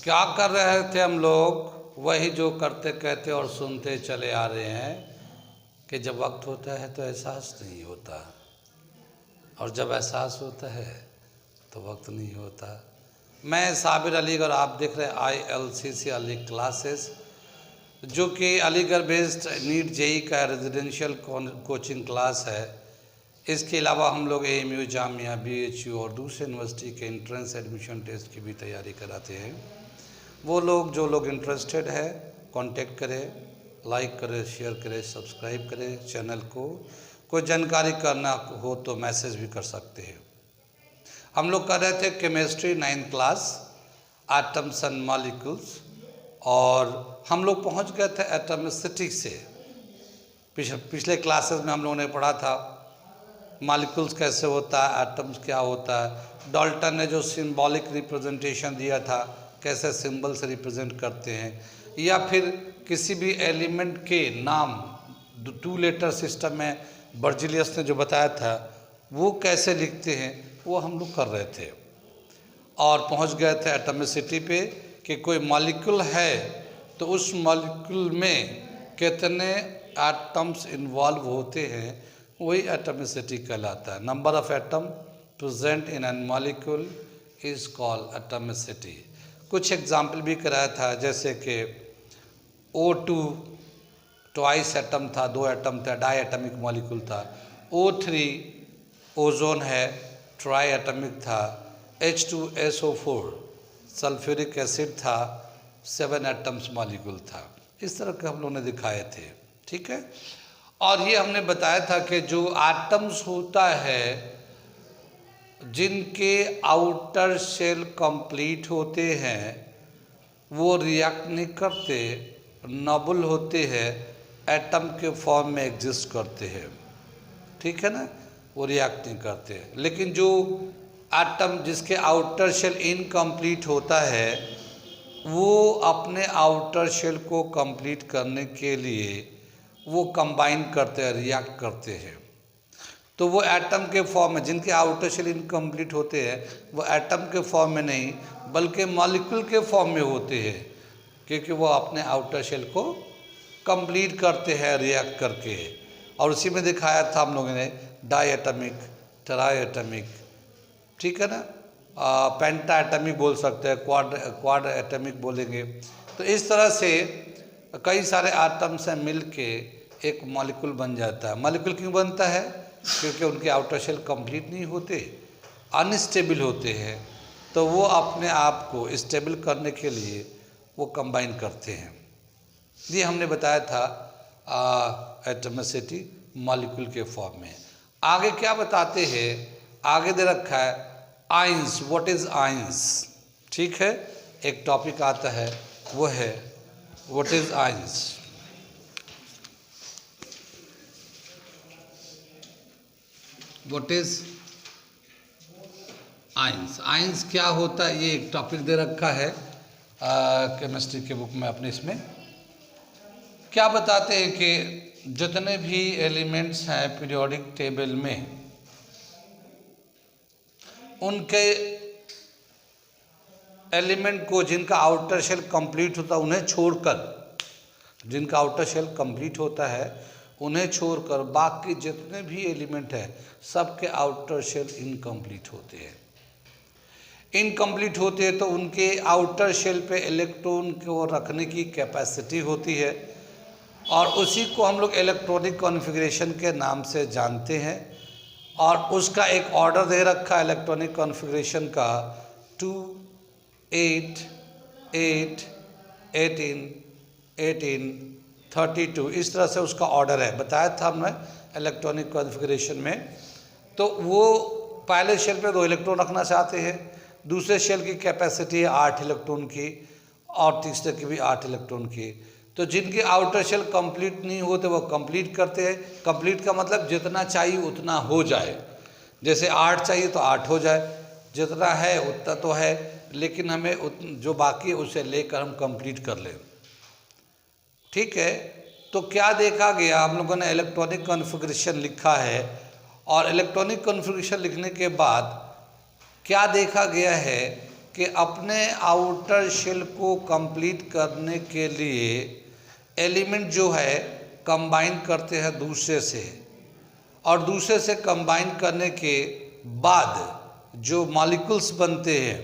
क्या कर रहे थे हम लोग? वही जो करते कहते और सुनते चले आ रहे हैं कि जब वक्त होता है तो एहसास नहीं होता, और जब एहसास होता है तो वक्त नहीं होता। मैं साबिर अलीगढ़, आप देख रहे हैं ILCC अली क्लासेस, जो कि अलीगढ़ बेस्ड नीट जेई का रेजिडेंशियल कोचिंग क्लास है। इसके अलावा हम लोग AMU, जामिया, BHU और दूसरे यूनिवर्सिटी के एंट्रेंस एडमिशन टेस्ट की भी तैयारी कराते हैं। वो लोग जो लोग इंटरेस्टेड है कांटेक्ट करें, लाइक करें, शेयर करें, सब्सक्राइब करें चैनल को। कोई जानकारी करना हो तो मैसेज भी कर सकते हैं। हम लोग कर रहे थे chemistry 9th class, atoms and molecules, और हम लोग पहुंच गए थे एटमिसिटी से। पिछले क्लासेस में हम लोगों ने पढ़ा था मॉलिक्यूल्स कैसे होता है, एटम्स क्या होता है। डाल्टन ने जो सिंबॉलिक रिप्रेजेंटेशन दिया था, कैसे सिंबल से रिप्रेजेंट करते हैं, या फिर किसी भी एलिमेंट के नाम 2 लेटर सिस्टम में बर्जिलियस ने जो बताया था वो कैसे लिखते हैं, वो हम लोग कर रहे थे। और पहुंच गए थे एटमिसिटी पे कि कोई मॉलिक्यूल है तो उस मॉलिक्यूल में कितने एटम्स इन्वॉल्व होते हैं, वही एटमिसिटी कहलाता है। Number of atom present in an molecule is called atomicity. कुछ एग्जाम्पल भी कराया था, जैसे कि O2 ट्वाइस एटम था, 2 एटम था, डाई एटमिक मॉलिक्यूल था। O3 ओजोन है, ट्राई एटमिक था। H2SO4 सल्फ्यूरिक एसिड था, 7 एटम्स मॉलिक्यूल था। इस तरह के हम लोगों ने दिखाए थे, ठीक है। और ये हमने बताया था कि जो एटम्स होता है जिनके आउटर शेल कंप्लीट होते हैं वो रिएक्ट नहीं करते, नॉबल होते हैं, एटम के फॉर्म में एग्जिस्ट करते हैं, ठीक है ना, वो रिएक्ट नहीं करते। लेकिन जो एटम जिसके आउटर शेल इनकम्प्लीट होता है वो अपने आउटर शेल को कंप्लीट करने के लिए वो कंबाइन करते हैं, रिएक्ट करते हैं। तो वो एटम के फॉर्म में, जिनके आउटर शेल इनकम्प्लीट होते हैं वो एटम के फॉर्म में नहीं बल्कि मॉलिक्यूल के फॉर्म में होते हैं, क्योंकि वो अपने आउटर शेल को कंप्लीट करते हैं रिएक्ट करके। और उसी में दिखाया था हम लोगों ने डाई एटमिक, ट्राई एटमिक, ठीक है ना, पेंटा एटमिक बोल सकते हैं, क्वाड एटमिक बोलेंगे। तो इस तरह से कई सारे एटम से मिल के एक मॉलिक्यूल बन जाता है। मॉलिक्यूल क्यों बनता है? क्योंकि उनके आउटर शेल कंप्लीट नहीं होते, अनस्टेबल होते हैं, तो वो अपने आप को स्टेबल करने के लिए वो कंबाइन करते हैं। ये हमने बताया था एटमिसिटी मॉलिक्यूल के फॉर्म में। आगे क्या बताते हैं, आगे दे रखा है आयंस। व्हाट इज आयंस, ठीक है, एक टॉपिक आता है वो है what is ions. What is ions, ions क्या होता है, ये एक टॉपिक दे रखा है केमिस्ट्री के बुक में अपने। इसमें क्या बताते हैं कि जितने भी एलिमेंट्स हैं पीरियोडिक टेबल में, उनके एलिमेंट को जिनका आउटर शेल कंप्लीट होता है उन्हें छोड़कर, जिनका आउटर शेल कंप्लीट होता है उन्हें छोड़कर बाकी जितने भी एलिमेंट हैं सबके आउटर शेल इनकम्प्लीट होते हैं। इनकम्प्लीट होते हैं तो उनके आउटर शेल पे इलेक्ट्रॉन को रखने की कैपेसिटी होती है, और उसी को हम लोग इलेक्ट्रॉनिक कॉन्फ़िगरेशन के नाम से जानते हैं। और उसका एक ऑर्डर दे रखा है इलेक्ट्रॉनिक कॉन्फ़िगरेशन का 2, 8, 8, 18, 18, 32, इस तरह से उसका ऑर्डर है, बताया था हमने इलेक्ट्रॉनिक कॉन्फ़िगरेशन में। तो वो पहले शेल पे 2 इलेक्ट्रॉन रखना चाहते हैं, दूसरे शेल की कैपेसिटी है 8 इलेक्ट्रॉन की, और तीसरे की भी 8 इलेक्ट्रॉन की। तो जिनके आउटर शेल कंप्लीट नहीं होते वो कंप्लीट करते हैं। कंप्लीट का मतलब जितना चाहिए उतना हो जाए, जैसे 8 चाहिए तो 8 हो जाए, जितना है उतना तो है, लेकिन हमें जो बाकी है उसे लेकर हम कंप्लीट कर लें, ठीक है। तो क्या देखा गया, हम लोगों ने इलेक्ट्रॉनिक कॉन्फ़िगरेशन लिखा है, और इलेक्ट्रॉनिक कॉन्फ़िगरेशन लिखने के बाद क्या देखा गया है कि अपने आउटर शेल को कंप्लीट करने के लिए एलिमेंट जो है कंबाइन करते हैं दूसरे से, और दूसरे से कंबाइन करने के बाद जो मॉलिक्यूल्स बनते हैं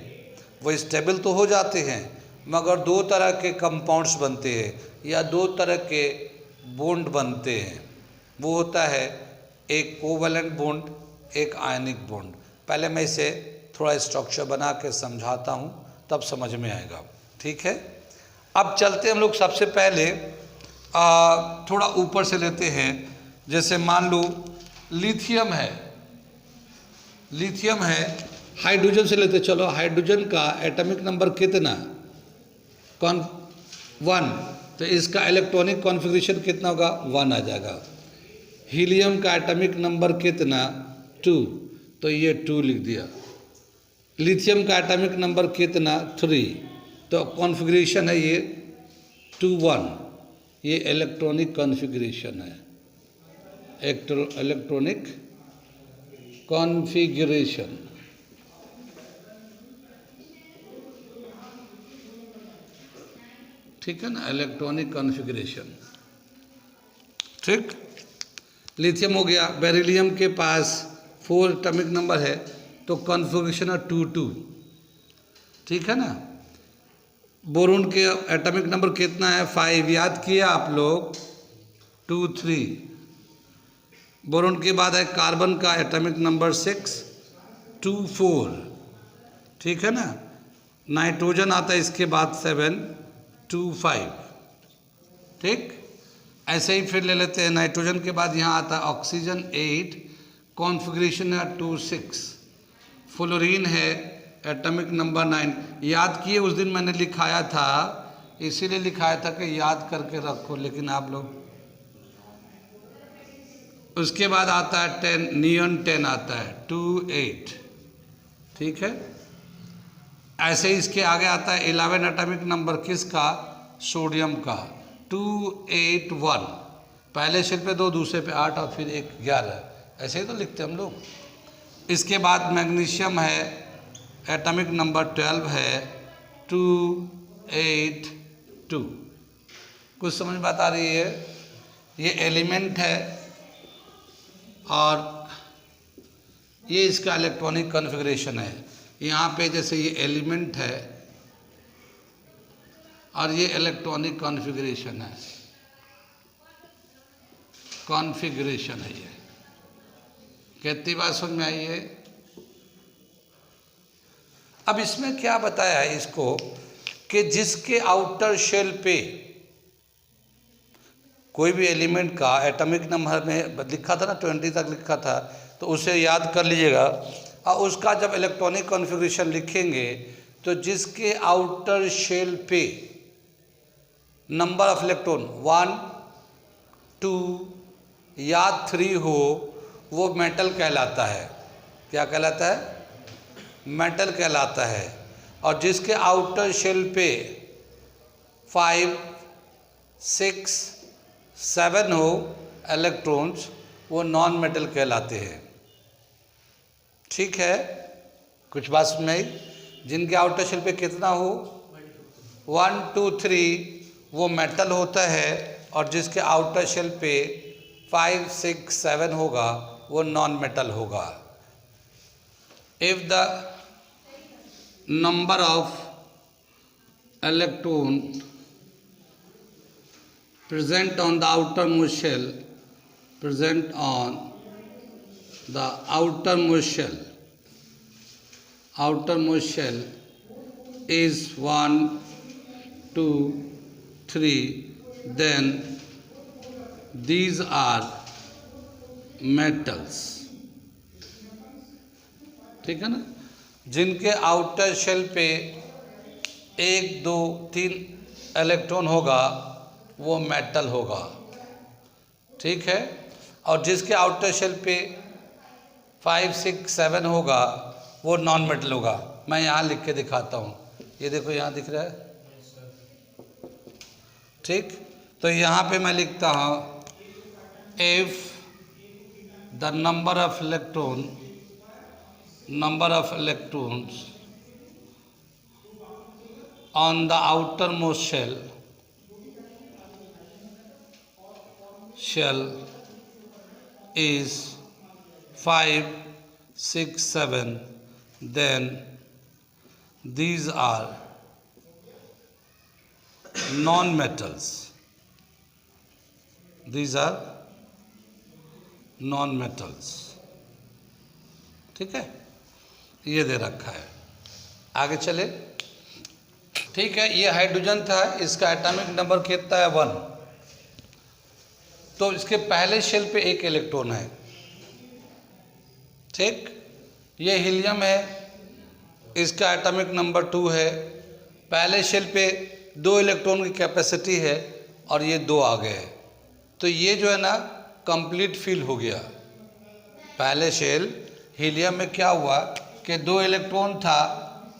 वो स्टेबल तो हो जाते हैं, मगर दो तरह के कंपाउंड्स बनते हैं या दो तरह के बॉन्ड बनते हैं। वो होता है एक कोवैलेंट बॉन्ड, एक आयनिक बॉन्ड। पहले मैं इसे थोड़ा स्ट्रक्चर बना के समझाता हूँ, तब समझ में आएगा। ठीक है, अब चलते हम लोग सबसे पहले थोड़ा ऊपर से लेते हैं। जैसे मान लो लिथियम है, लिथियम है, हाइड्रोजन से लेते चलो। हाइड्रोजन का एटॉमिक नंबर कितना? 1। तो इसका इलेक्ट्रॉनिक कॉन्फ़िगरेशन कितना होगा? 1 आ जाएगा। हीलियम का एटॉमिक नंबर कितना? 2, तो ये 2 लिख दिया। लिथियम का एटॉमिक नंबर कितना? 3, तो कॉन्फ़िगरेशन है ये 2-1। ये इलेक्ट्रॉनिक कॉन्फ़िगरेशन है, इलेक्ट्रॉनिक कॉन्फ़िगरेशन। ठीक है ना, इलेक्ट्रॉनिक कॉन्फ़िगरेशन। ठीक, लिथियम हो गया। बेरिलियम के पास 4 एटॉमिक नंबर है, तो कॉन्फ़िगरेशन है 2-2। ठीक है ना। बोरोन के एटॉमिक नंबर कितना है? 5। याद किया आप लोग? 2-3। बोरोन के बाद है कार्बन का एटॉमिक नंबर 6-2-4। ठीक है ना। नाइट्रोजन आता है इसके बाद 7-2-5। ठीक, ऐसे ही फिर ले लेते हैं। नाइट्रोजन के बाद यहाँ आता है ऑक्सीजन 8, कॉन्फ़िगरेशन है 2-6। फ्लोरीन है एटॉमिक नंबर 9। याद किए? उस दिन मैंने लिखाया था, इसीलिए लिखाया था कि याद करके रखो, लेकिन आप लोग। उसके बाद आता है 10, नियॉन 10 आता है 2-8। ठीक है, ऐसे ही इसके आगे आता है 11 एटॉमिक नंबर किसका? सोडियम का 2-8-1। पहले शेल पे 2, दूसरे पे 8 और फिर एक 11। ऐसे ही तो लिखते हम लोग। इसके बाद मैग्नीशियम है, एटॉमिक नंबर 12 है 2-8-2। कुछ समझ में बात आ रही है? ये एलिमेंट है और ये इसका इलेक्ट्रॉनिक कॉन्फ़िगरेशन है। यहाँ पे जैसे ये एलिमेंट है और ये इलेक्ट्रॉनिक कॉन्फ़िगरेशन है, कॉन्फ़िगरेशन है ये। कितनी बात समझ में आई है? अब इसमें क्या बताया है इसको कि जिसके आउटर शेल पे कोई भी एलिमेंट का एटॉमिक नंबर में लिखा था ना, 20 तक लिखा था, तो उसे याद कर लीजिएगा। और उसका जब इलेक्ट्रॉनिक कॉन्फ़िगरेशन लिखेंगे तो जिसके आउटर शेल पे नंबर ऑफ इलेक्ट्रॉन 1, 2 या 3 हो, वो मेटल कहलाता है। क्या कहलाता है? मेटल कहलाता है। और जिसके आउटर शेल पे 5, 6, 7 हो इलेक्ट्रॉन्स, वो नॉन मेटल कहलाते हैं। ठीक है, कुछ बात समझ में आई? जिनके आउटर शेल पे कितना हो 1, 2, 3 वो मेटल होता है, और जिसके आउटर शेल पे 5, 6, 7 होगा वो नॉन मेटल होगा। If the number of electron present on the outermost shell, present on the outermost shell is 1, 2, 3, then these are metals। ठीक है ना। जिनके आउटर शेल पे 1, 2, 3 इलेक्ट्रॉन होगा वो मेटल होगा। ठीक है, और जिसके आउटर शेल पे 5, 6, 7 होगा वो नॉन मेटल होगा। मैं यहाँ लिख के दिखाता हूँ, ये देखो यहाँ दिख रहा है। ठीक, तो यहाँ पे मैं लिखता हूँ if the number of electrons on the outermost shell is 5, 6, 7, then these are non-metals. These are non-metals. ठीक है, ये दे रखा है। आगे चले। ठीक है, ये हाइड्रोजन था, इसका एटॉमिक नंबर कितना है 1। तो इसके पहले शेल पे एक इलेक्ट्रॉन है। ठीक, ये हीलियम है, इसका एटॉमिक नंबर 2 है। पहले शेल पे 2 इलेक्ट्रॉन की कैपेसिटी है और ये 2 आ गए। तो ये जो है ना कंप्लीट फिल हो गया। पहले शेल हीलियम में क्या हुआ कि 2 इलेक्ट्रॉन था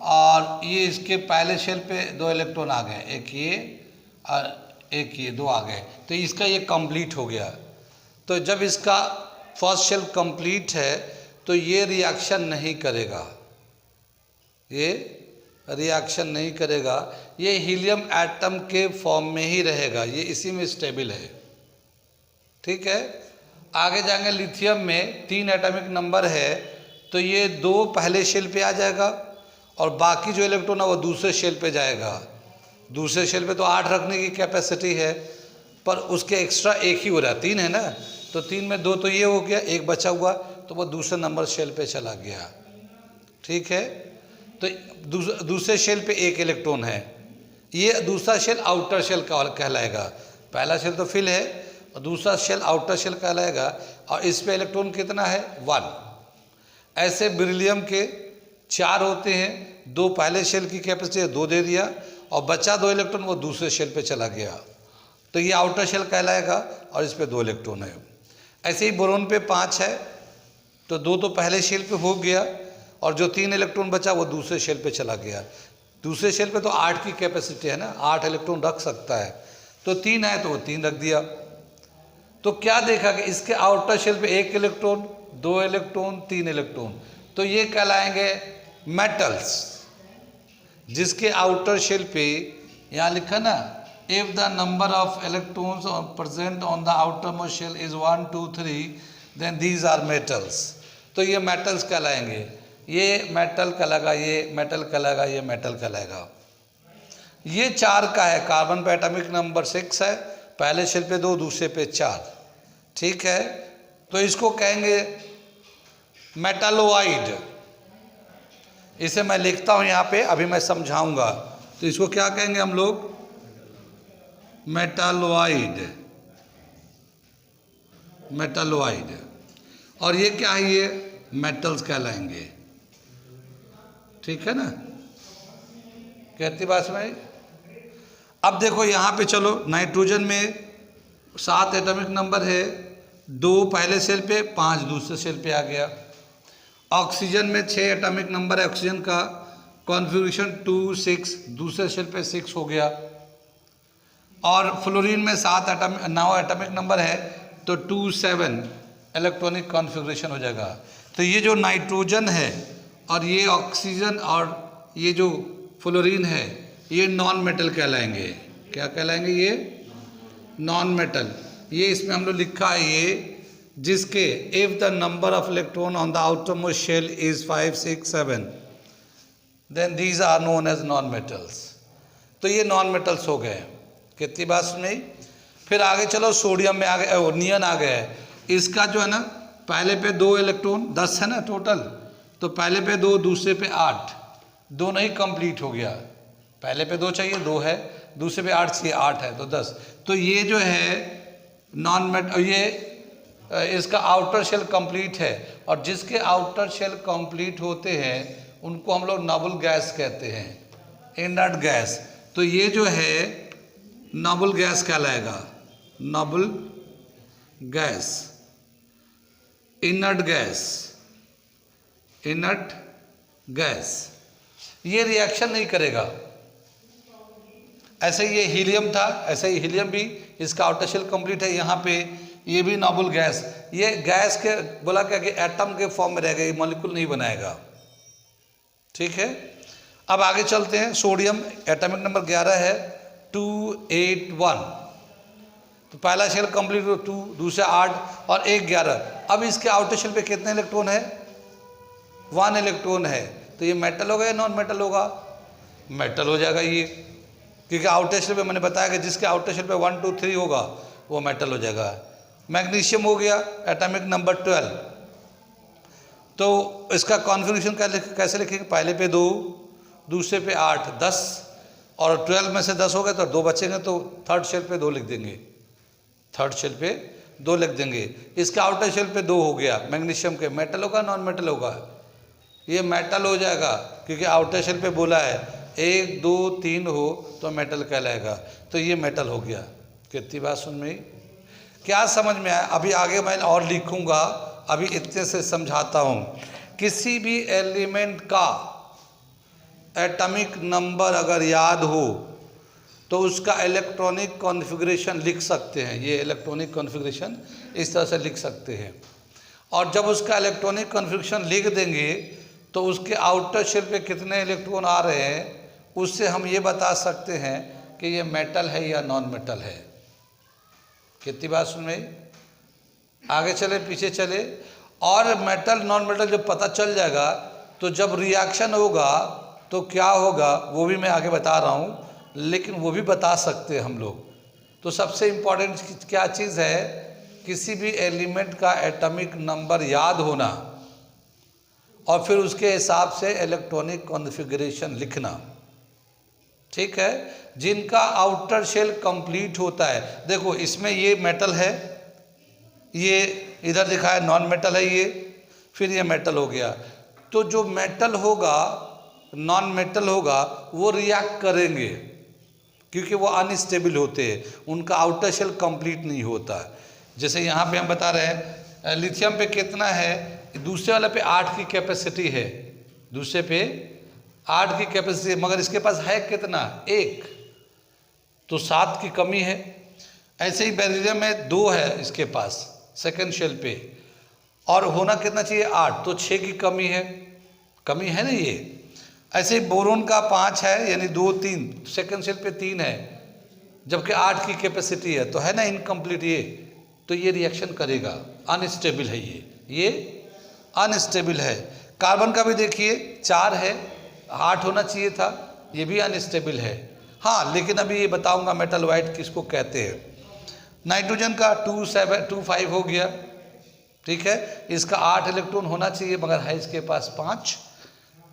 और ये इसके पहले शेल पे 2 इलेक्ट्रॉन आ गए, एक ये और एक ये, 2 आ गए। तो इसका ये कंप्लीट हो गया। तो जब इसका फर्स्ट शेल कंप्लीट है तो ये रिएक्शन नहीं करेगा, ये रिएक्शन नहीं करेगा, ये हीलियम एटम के फॉर्म में ही रहेगा, ये इसी में स्टेबल है। ठीक है, आगे जाएंगे। लिथियम में 3 एटॉमिक नंबर है, तो ये 2 पहले शेल पे आ जाएगा और बाकी जो इलेक्ट्रॉन है वो दूसरे शेल पे जाएगा। दूसरे शेल पे तो 8 रखने की कैपेसिटी है, पर उसके एक्स्ट्रा एक ही हो रहा है, 3 है ना, तो 3 में 2 तो ये हो गया, एक बचा हुआ तो वो दूसरे नंबर शेल पे चला गया। ठीक है, तो दूसरे शेल पे एक इलेक्ट्रॉन है, ये दूसरा शेल आउटर शेल कहलाएगा। पहला शेल तो फिल है और दूसरा शेल आउटर शेल कहलाएगा। और इस पे इलेक्ट्रॉन कितना है 1। ऐसे बेरिलियम के 4 होते हैं, 2 पहले शेल की कैपेसिटी है, 2 दे दिया और बचा 2 इलेक्ट्रॉन वो दूसरे शेल पे चला गया, तो ये आउटर शेल कहलाएगा और इस पे 2 इलेक्ट्रॉन है। ऐसे ही बोरोन पे 5 है, तो 2 तो पहले शेल पे हो गया और जो 3 इलेक्ट्रॉन बचा वो दूसरे शेल पे चला गया। दूसरे शेल पे तो 8 की कैपेसिटी है ना, 8 इलेक्ट्रॉन रख सकता है, तो 3 है तो वो 3 रख दिया। तो क्या देखा कि इसके आउटर शेल पे 1 इलेक्ट्रॉन, 2 इलेक्ट्रॉन, 3 इलेक्ट्रॉन, तो ये कहलाएंगे मेटल्स। जिसके आउटर शेल पे यहाँ लिखा ना, if the number of electrons present on the outer most shell is 1, 2, 3, then these are metals. तो ये मेटल्स कहलाएंगे। ये मेटल कहलाएगा, ये मेटल कहलाएगा, ये मेटल कहलाएगा। ये 4 का है, कार्बन पे एटॉमिक नंबर 6 है, पहले शेल पे 2, दूसरे पे 4। ठीक है, तो इसको कहेंगे मेटालोइड। इसे मैं लिखता हूँ यहाँ पे, अभी मैं समझाऊंगा। तो इसको क्या कहेंगे हम लोग, मेटालोइड। मेटालोइड। और ये क्या है, ये मेटल्स कहलाएंगे। ठीक है ना, कहती बात में। अब देखो यहाँ पे चलो, नाइट्रोजन में 7 एटॉमिक नंबर है, 2 पहले शेल पे, 5 दूसरे शेल पे आ गया। ऑक्सीजन में 6 एटॉमिक नंबर है, ऑक्सीजन का कॉन्फ़िगरेशन 2, 6, दूसरे शेल पे 6 हो गया। और फ्लोरीन में 9 एटॉमिक नंबर है, तो 2, 7 इलेक्ट्रॉनिक कॉन्फ़िगरेशन हो जाएगा। तो ये जो नाइट्रोजन है और ये ऑक्सीजन और ये जो फ्लोरीन है, ये नॉन मेटल कहलाएंगे। क्या कहलाएंगे, ये नॉन मेटल। ये इसमें हम लोग लिखा है, ये जिसके if the number of electron on the outer most shell is 5, 6, 7, then these are known as non metals. तो ये नॉन मेटल्स हो गए। कितनी बात सुनी। फिर आगे चलो, सोडियम में आ गए, नियन आ गए। इसका जो है ना, पहले पे 2 इलेक्ट्रॉन, 10 है ना टोटल, तो पहले पे 2, दूसरे पे 8, दोनों ही कंप्लीट हो गया। पहले पे 2 चाहिए, 2 है, दूसरे पे 8 चाहिए, 8 है, तो 10। तो ये जो है नॉन मेटल, ये इसका आउटर शेल कंप्लीट है। और जिसके आउटर शेल कंप्लीट होते हैं उनको हम लोग नोबल गैस कहते हैं, इनर्ट गैस। तो ये जो है नोबल गैस कहलाएगा, noble gas, inert gas, inert gas. ये रिएक्शन नहीं करेगा। ऐसे ये हीलियम था, ऐसे ही हीलियम भी, इसका आउटर शेल कंप्लीट है, यहाँ पे ये भी नोबल गैस। ये गैस के बोला क्या कि एटम के फॉर्म में रहेगा, ये मॉलिक्यूल नहीं बनाएगा। ठीक है, अब आगे चलते हैं। सोडियम एटॉमिक नंबर 11 है 281। तो पहला शेल कंप्लीट हो 2, दूसरा 8 और एक 11। अब इसके आउटर शेल पे कितने इलेक्ट्रॉन है? 1 इलेक्ट्रॉन है। तो ये मेटल होगा या नॉन मेटल होगा? मेटल हो जाएगा ये, क्योंकि आउटर शेल पे मैंने बताया कि जिसके आउटर शेल पे 1, 2, 3 होगा वो मेटल हो जाएगा। मैग्नीशियम हो गया एटॉमिक नंबर 12। तो इसका कॉन्फ़िगरेशन कैसे लिखेंगे? पहले पे 2, दूसरे पे 8, 10 और 12 में से 10 हो गए तो 2 बचेंगे, तो थर्ड शेल पे 2 लिख देंगे। थर्ड शेल पे 2 लिख देंगे। इसका आउटर शेल पे 2 हो गया मैग्नीशियम के। मेटल होगा नॉन मेटल होगा? ये मेटल हो जाएगा, क्योंकि आउटर शेल पे बोला है 1, 2, 3 हो तो मेटल कहलाएगा। तो ये मेटल हो गया। कितनी बात सुन में क्या समझ में आया? अभी आगे मैं और लिखूंगा, अभी इतने से समझाता हूँ। किसी भी एलिमेंट का एटॉमिक नंबर अगर याद हो तो उसका इलेक्ट्रॉनिक कॉन्फ़िगरेशन लिख सकते हैं। ये इलेक्ट्रॉनिक कॉन्फ़िगरेशन इस तरह से लिख सकते हैं। और जब उसका इलेक्ट्रॉनिक कॉन्फ़िगरेशन लिख देंगे तो उसके आउटर शेल पे कितने इलेक्ट्रॉन आ रहे हैं उससे हम ये बता सकते हैं कि ये मेटल है या नॉन मेटल है। कितनी बात सुन में? आगे चले पीछे चले। और मेटल नॉन मेटल जब पता चल जाएगा तो जब रिएक्शन होगा तो क्या होगा वो भी मैं आगे बता रहा हूँ, लेकिन वो भी बता सकते हैं हम लोग। तो सबसे इम्पॉर्टेंट क्या चीज़ है? किसी भी एलिमेंट का एटॉमिक नंबर याद होना और फिर उसके हिसाब से इलेक्ट्रॉनिक कॉन्फ़िगरेशन लिखना। ठीक है। जिनका आउटर शेल कंप्लीट होता है, देखो इसमें ये मेटल है, ये इधर दिखा है नॉन मेटल है ये, फिर ये मेटल हो गया। तो जो मेटल होगा नॉन मेटल होगा वो रिएक्ट करेंगे, क्योंकि वो अनस्टेबल होते हैं, उनका आउटर शेल कंप्लीट नहीं होता। जैसे यहाँ पे हम बता रहे हैं लिथियम पे कितना है, दूसरे वाले पे 8 की कैपेसिटी है, दूसरे पे 8 की कैपेसिटी है, मगर इसके पास है कितना? 1, तो 7 की कमी है। ऐसे ही बेरिलियम में 2 है इसके पास सेकंड शेल पे, और होना कितना चाहिए? 8, तो 6 की कमी है ना ये। ऐसे ही बोरोन का 5 है, यानी 2, 3 सेकंड शेल पे 3 है, जबकि 8 की कैपेसिटी है, तो है ना इनकम्प्लीट ये। तो ये रिएक्शन करेगा, अनस्टेबल है ये अनस्टेबल है। कार्बन का भी देखिए 4 है, 8 होना चाहिए था, ये भी अनस्टेबल है। हाँ, लेकिन अभी ये बताऊंगा मेटल वाइट किसको कहते हैं। नाइट्रोजन का 2, 5 हो गया, ठीक है। इसका 8 इलेक्ट्रॉन होना चाहिए, मगर है इसके पास 5,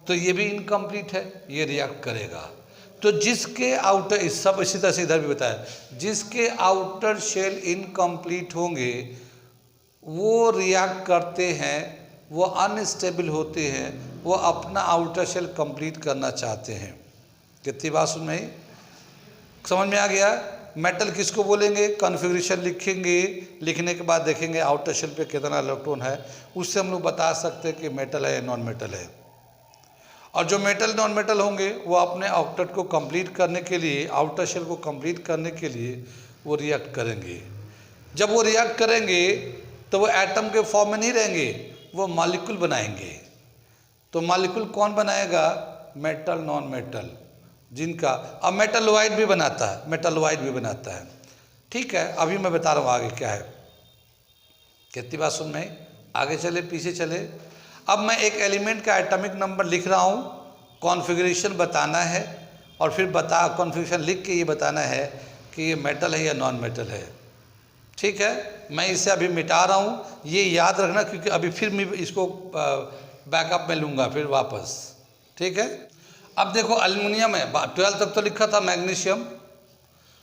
तो ये भी इनकम्प्लीट है, ये रिएक्ट करेगा। तो जिसके आउटर, इस सब इसी तरह से इधर भी बताया, जिसके आउटर शेल इनकम्प्लीट होंगे वो रिएक्ट करते हैं, वो अनस्टेबल होते हैं, वो अपना आउटर शेल कंप्लीट करना चाहते हैं। कितनी बात सुन में समझ में आ गया? मेटल किसको बोलेंगे? कॉन्फ़िगरेशन लिखेंगे, लिखने के बाद देखेंगे आउटर शेल पे कितना इलेक्ट्रॉन है, उससे हम लोग बता सकते हैं कि मेटल है या नॉन मेटल है। और जो मेटल नॉन मेटल होंगे वो अपने आउटर को कंप्लीट करने के लिए, आउटर शेल को कंप्लीट करने के लिए वो रिएक्ट करेंगे। जब वो रिएक्ट करेंगे तो वो एटम के फॉर्म में नहीं रहेंगे, वो मॉलिक्यूल बनाएंगे। तो मॉलिक्यूल कौन बनाएगा? मेटल नॉन मेटल, जिनका अब मेटल वाइट भी बनाता है, मेटल वाइट भी बनाता है। ठीक है, अभी मैं बता रहा हूँ आगे क्या है। कितनी बात सुन में? आगे चले पीछे चले। अब मैं एक एलिमेंट का एटॉमिक नंबर लिख रहा हूँ, कॉन्फ़िगरेशन बताना है, और फिर कॉन्फ़िगरेशन लिख के ये बताना है कि ये मेटल है या नॉन मेटल है। ठीक है, मैं इसे अभी मिटा रहा हूँ, ये याद रखना, क्योंकि अभी फिर मैं इसको बैकअप में लूँगा फिर वापस। ठीक है। अब देखो एल्युमिनियम है, 12 तक तो लिखा था मैग्नीशियम,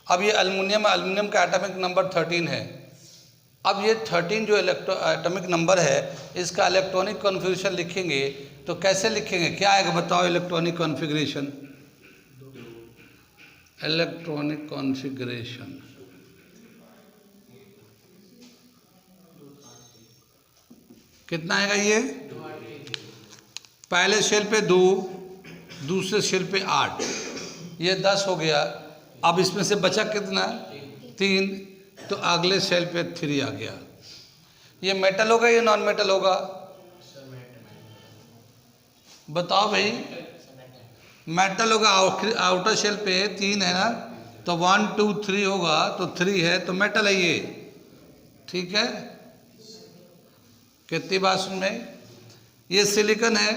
अब ये एल्युमिनियम का एटॉमिक नंबर 13 है। अब ये 13 जो एटॉमिक नंबर है, इसका इलेक्ट्रॉनिक कॉन्फ़िगरेशन लिखेंगे तो कैसे लिखेंगे? क्या आएगा बताओ? इलेक्ट्रॉनिक कॉन्फ़िगरेशन, इलेक्ट्रॉनिक कॉन्फ़िगरेशन कितना आएगा? ये पहले शेल पे 2, दूसरे शेल पे 8, ये 10 हो गया। अब इसमें से बचा कितना? 3, तो अगले शेल पे 3 आ गया। ये मेटल होगा या नॉन मेटल होगा? बताओ भाई। मेटल होगा आउटर शेल पे 3 है ना, तो 1 2 3 होगा, तो 3 है तो मेटल है ये। ठीक है, कितनी बात सुन में। ये सिलिकॉन है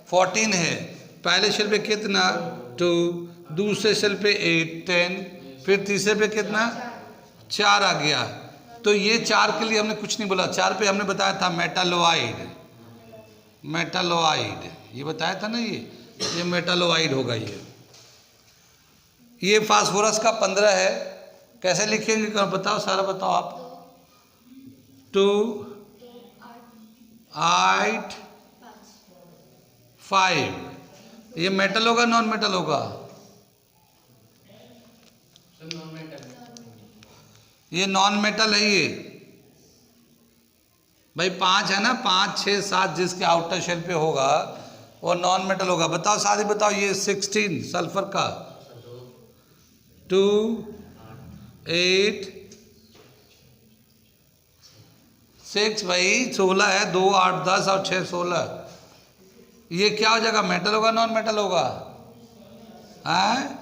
14 है, पहले शेल पे कितना 2, दूसरे शेल पे 8 10, फिर तीसरे पे कितना 4 आ गया। तो ये 4 के लिए हमने कुछ नहीं बोला, 4 पे हमने बताया था मेटालोआइड, मेटालोआइड ये बताया था ना, ये मेटालोआइड होगा ये फास्फोरस का 15 है, कैसे लिखेंगे बताओ, सारा बताओ आप। 2 8 5, ये मेटल होगा नॉन मेटल होगा? ये नॉन मेटल है ये भाई, 5 है ना, 5 6 7 जिसके आउटर शेल पे होगा वो नॉन मेटल होगा। बताओ सारी बताओ, ये 16 सल्फर का 2 8 6 भाई 16 है, 2 8 10 और 6 16, ये क्या हो जाएगा, मेटल होगा नॉन मेटल होगा? है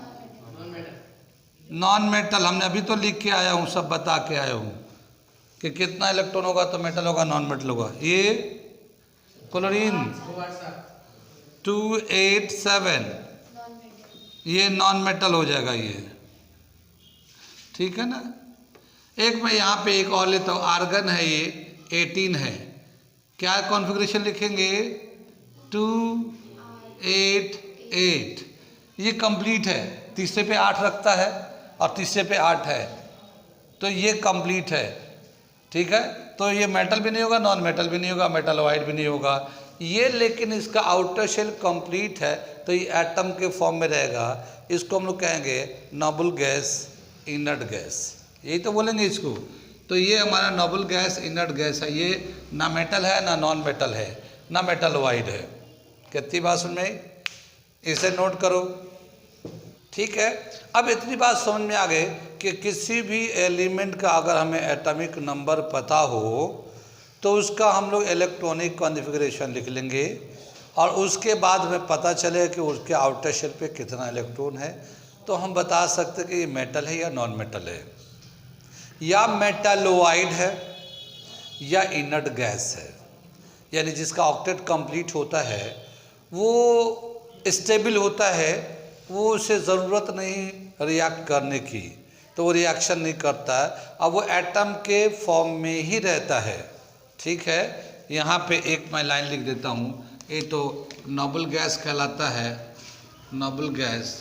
नॉन मेटल। हमने अभी तो लिख के आया हूँ, सब बता के आया हूँ कि कितना इलेक्ट्रॉन होगा तो मेटल होगा नॉन मेटल होगा। ये क्लोरीन 287, ये नॉन मेटल हो जाएगा ये। ठीक है ना। एक मैं यहाँ पे एक और लेता हूँ, आर्गन है ये 18 है, क्या कॉन्फ़िगरेशन लिखेंगे 2 8 8, ये कंप्लीट है, तीसरे पे 8 रखता है और तीसरे पे 8 है, तो ये कंप्लीट है। ठीक है, तो ये मेटल भी नहीं होगा नॉन मेटल भी नहीं होगा, मेटालोआइड भी नहीं होगा ये, लेकिन इसका आउटर शेल कंप्लीट है तो ये एटम के फॉर्म में रहेगा। इसको हम लोग कहेंगे नोबल गैस, इनर्ट गैस, यही तो बोलेंगे इसको। तो ये हमारा नोबल गैस, इनर्ट गैस है, ये ना मेटल है ना नॉन मेटल है ना मेटालोआइड है। कितनी बात सुन में, इसे नोट करो। ठीक है, अब इतनी बात समझ में आ गई कि किसी भी एलिमेंट का अगर हमें एटॉमिक नंबर पता हो तो उसका हम लोग इलेक्ट्रॉनिक कॉन्फ़िगरेशन लिख लेंगे और उसके बाद हमें पता चले कि उसके आउटर शेल पे कितना इलेक्ट्रॉन है, तो हम बता सकते कि ये मेटल है या नॉन मेटल है, या मेटालोआइड है या इनर्ट गैस है। यानी जिसका ऑक्टेट कंप्लीट होता है वो स्टेबल होता है, वो उसे ज़रूरत नहीं रिएक्ट करने की, तो वो रिएक्शन नहीं करता है, अब वो एटम के फॉर्म में ही रहता है। ठीक है, यहाँ पे एक मैं लाइन लिख देता हूँ, ये तो नोबल गैस कहलाता है, नोबल गैस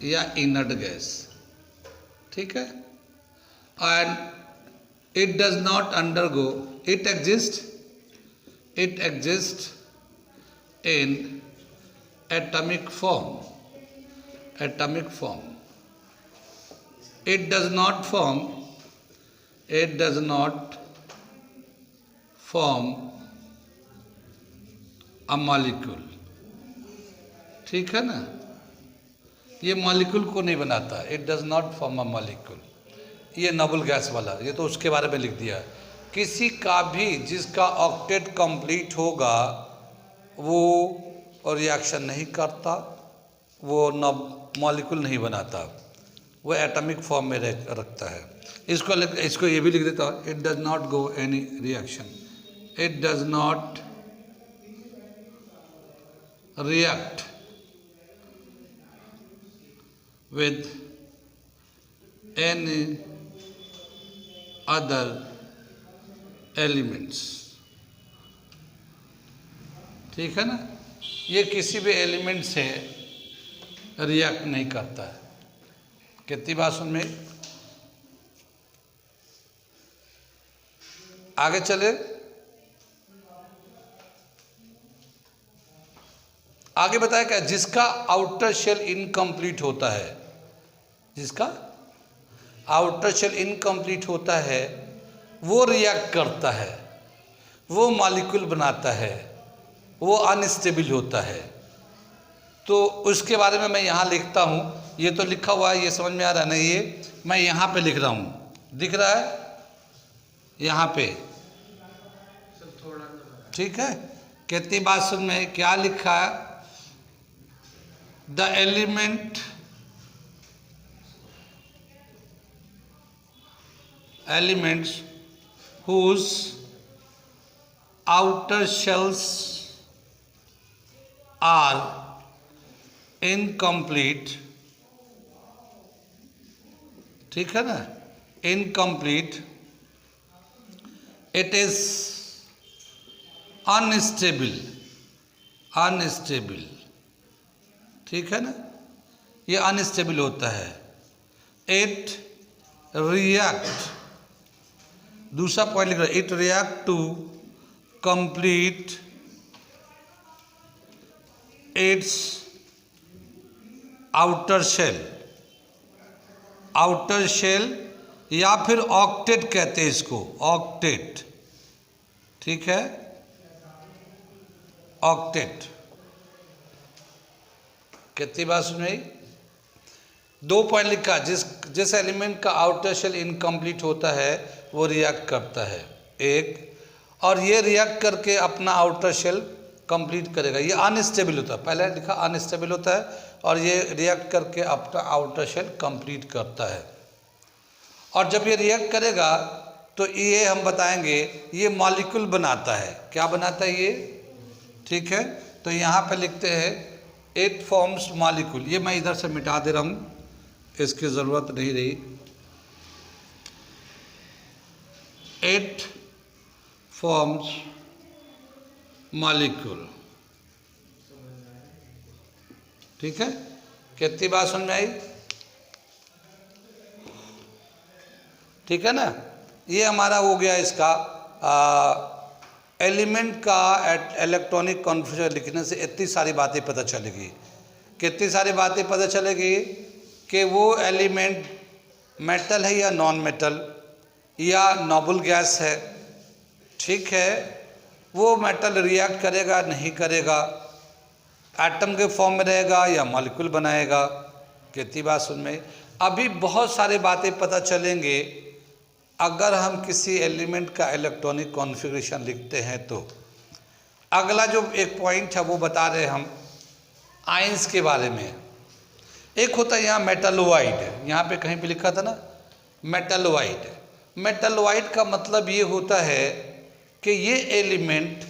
या इनर्ट गैस। ठीक है, and it does not undergo, it exist in atomic form, it does not form a molecule। ठीक है ना, ये मॉलिक्यूल को नहीं बनाता, it does not form a molecule. ये नोबल गैस वाला, ये तो उसके बारे में लिख दिया। किसी का भी जिसका ऑक्टेट कंप्लीट होगा वो और रिएक्शन नहीं करता, वो मॉलिक्यूल नहीं बनाता, वो एटॉमिक फॉर्म में रखता है। इसको ये भी लिख देता हूँ, it does not go any reaction, it does not react with any other elements. ठीक है ना, ये किसी भी एलिमेंट से रिएक्ट नहीं करता है। कितनी बात सुन में, आगे चले। आगे बताया क्या, जिसका आउटर शेल इनकम्प्लीट होता है, जिसका आउटर शेल इनकम्प्लीट होता है वो रिएक्ट करता है, वो मॉलिक्यूल बनाता है, वो अनस्टेबल होता है। तो उसके बारे में मैं यहाँ लिखता हूँ, ये तो लिखा हुआ है, ये समझ में आ रहा है ना, ये मैं यहाँ पे लिख रहा हूँ, दिख रहा है यहाँ पे। ठीक है, कितनी बात सुन में क्या लिखा है, the elements whose outer shells are incomplete, ठीक है ना, incomplete, it is unstable, ठीक है ना, ये अनस्टेबल होता है। इट रिएक्ट, दूसरा पॉइंट लिख रहा है, it react to complete its outer shell या फिर ऑक्टेट कहते हैं इसको, ऑक्टेट, ठीक है, ऑक्टेट। कितनी बात सुनाई? 2 पॉइंट लिखा, जिस एलिमेंट का आउटर शेल इनकम्प्लीट होता है वो रिएक्ट करता है, एक, और ये रिएक्ट करके अपना आउटर शेल कंप्लीट करेगा। ये अनस्टेबल होता है, पहले लिखा अनस्टेबल होता है, और ये रिएक्ट करके अपना आउटर शेल कंप्लीट करता है। और जब ये रिएक्ट करेगा तो ये हम बताएंगे ये मॉलिक्यूल बनाता है। क्या बनाता है ये? ठीक है, तो यहाँ पे लिखते हैं इट फॉर्म्स मॉलिक्यूल। ये मैं इधर से मिटा दे रहा हूँ, इसकी ज़रूरत नहीं रही। इट फॉर्म्स मॉलिक्यूल, ठीक है। कितनी बात समझ में आई? ठीक है ना। ये हमारा हो गया इसका एलिमेंट का इलेक्ट्रॉनिक कॉन्फिगरेशन लिखने से इतनी सारी बातें पता चलेगी। कितनी सारी बातें पता चलेगी कि वो एलिमेंट मेटल है या नॉन मेटल या नोबल गैस है, ठीक है, वो मेटल रिएक्ट करेगा नहीं करेगा, एटम के फॉर्म में रहेगा या मॉलिक्यूल बनाएगा। कितनी बात सुन में। अभी बहुत सारी बातें पता चलेंगे अगर हम किसी एलिमेंट का इलेक्ट्रॉनिक कॉन्फ़िगरेशन लिखते हैं तो। अगला जो एक पॉइंट है वो बता रहे हम आयंस के बारे में। एक होता है यहाँ मेटालोइड, यहाँ पे कहीं पे लिखा था ना मेटालोइड। मेटालोइड का मतलब ये होता है कि ये एलिमेंट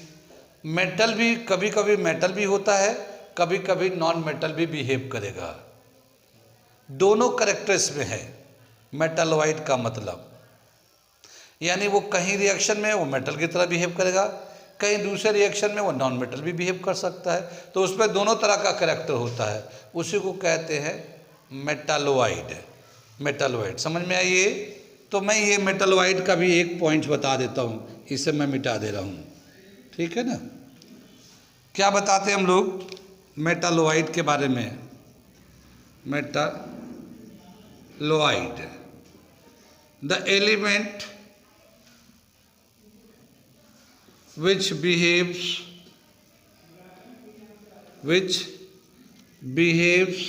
मेटल भी, कभी कभी मेटल भी होता है, कभी कभी नॉन मेटल भी बिहेव करेगा। दोनों कैरेक्टर्स में है मेटालोइड का मतलब, यानी वो कहीं रिएक्शन में वो मेटल की तरह बिहेव करेगा, कहीं दूसरे रिएक्शन में वो नॉन मेटल भी बिहेव कर सकता है। तो उसमें दोनों तरह का कैरेक्टर होता है, उसी को कहते हैं मेटालोइड। मेटालोइड समझ में आइए। तो मैं ये मेटालोइड का भी एक पॉइंट बता देता हूँ, इसे मैं मिटा दे रहा हूँ, ठीक है ना। क्या बताते हैं हम लोग मेटालोइड के बारे में? Metalloid, the element which behaves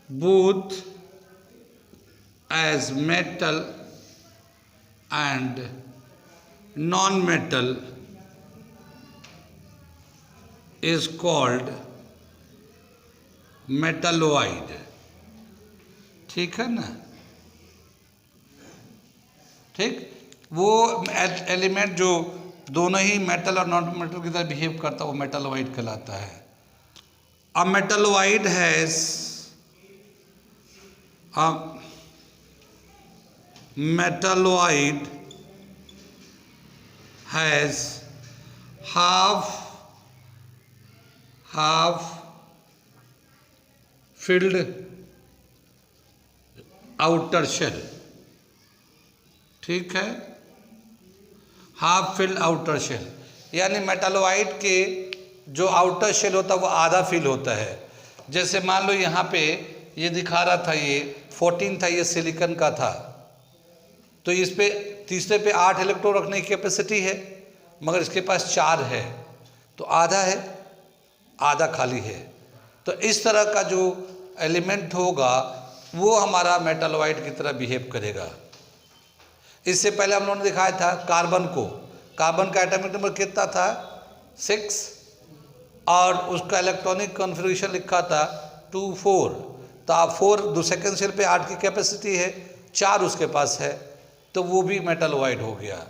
both as metal and non-metal is called metalloid, ठीक है ना। ठीक, वो एलिमेंट जो दोनों ही मेटल और नॉन मेटल की तरह बिहेव करता है वो मेटालोइड कहलाता है। अ मेटालोइड has half filled outer shell, ठीक है, हाफ फिल्ड आउटर शेल, यानी मेटालोइड के जो आउटर शेल होता है वो आधा फिल होता है। जैसे मान लो यहाँ पे ये दिखा रहा था, ये 14 था, ये सिलिकॉन का था, तो इस पे तीसरे पे 8 इलेक्ट्रॉन रखने की कैपेसिटी है, मगर इसके पास 4 है, तो आधा है, आधा खाली है। तो इस तरह का जो एलिमेंट होगा वो हमारा मेटालोइड की तरह बिहेव करेगा। इससे पहले हम लोगों ने दिखाया था कार्बन को, कार्बन का एटॉमिक नंबर कितना था? 6, और उसका इलेक्ट्रॉनिक कॉन्फ़िगरेशन लिखा था 2 4, तो आप 4 सेकेंड शेल पे 8 की कैपेसिटी है, 4 उसके पास है, तो वो भी मेटल वाइड हो गया।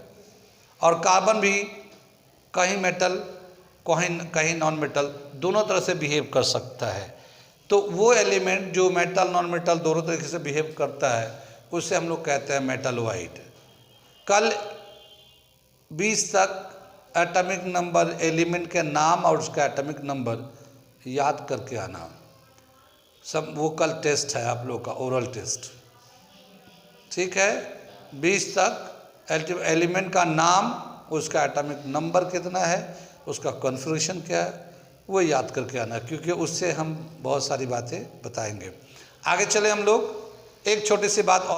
और कार्बन भी कहीं मेटल कहीं नॉन मेटल, दोनों तरह से बिहेव कर सकता है। तो वो एलिमेंट जो मेटल नॉन मेटल दोनों तरीके से बिहेव करता है उसे हम लोग कहते हैं मेटल वाइड। कल 20 तक एटॉमिक नंबर, एलिमेंट के नाम और उसका एटॉमिक नंबर याद करके आना। सब वो कल टेस्ट है आप लोग का, ओरल टेस्ट, ठीक है। 20 तक एलिमेंट का नाम, उसका एटॉमिक नंबर कितना है, उसका कॉन्फ़िगरेशन क्या है, वो याद करके आना, क्योंकि उससे हम बहुत सारी बातें बताएंगे। आगे चले हम लोग, एक छोटी सी बात